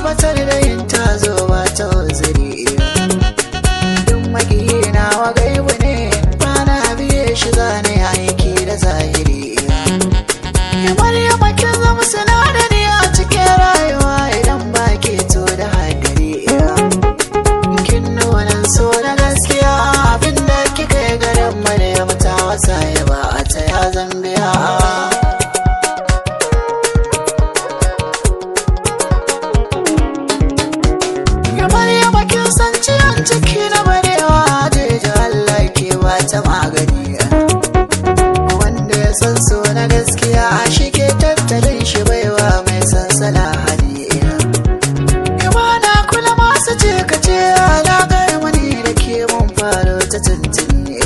tabbatar da yin tazo ba ta uzuri. Duk makiyina wa gaibu ne, bana biye shi zane aiki da zahiri. Maryama kin zama sinadari a cikin rayuwa idan ba ke to da hadari. Kin nuna so na gaskiya, abinda kika yi garin Maryama ta wasa ya ba a ta ya zambiya. Maryama kin san ciwon ciki na barewa, jeji Allah ke ba ta magani. Wanda ya san so na gaskiya shi ke tattalin shi baiwa mai sansala hali. Imana kula masu ce ka ce alaƙar mani da ke mun faro ta tuntuni.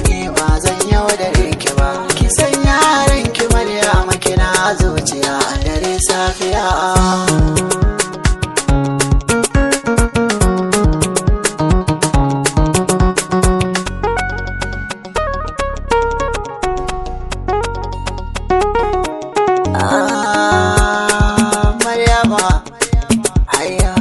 Ni ba zan yau da ki ba, ki san yaran ki Maryama kina zuciya a dare safiya. Maryama, haya.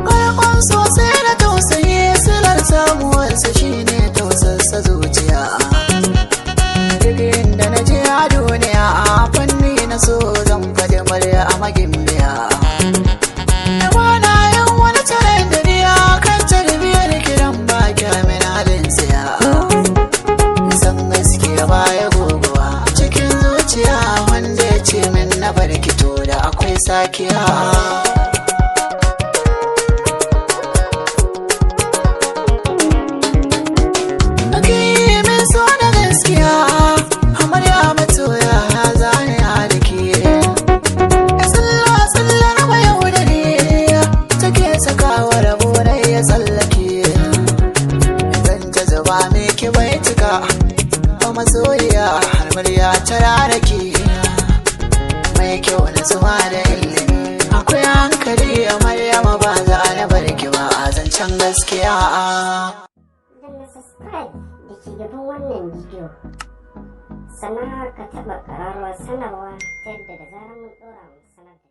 Ƙarƙon sosai da tausayi silar samuwarsa shine tausasa zuciya. Duk inda na je a duniya a fanni na so zan faɗi Maryama gimbiya. Na barkito da akwai sakiya. Ake min so da gaskiya, Maryama toya zane a dake. Tsallar bayau da ne take sakawa rabo dai ya tsallake. Zan ta zuba miki baitika ba masoyiya har murya ta rarake. Mai kyau na zuma da ilimi, akwai hankali a Maryama ba za a na barki ba a zancen gaskiya. Danna subscribe da ke gaban wannan bidiyo, sannan ka taɓa ƙararrawar sanarwa ta yadda da zarar mun ɗora mu sanar da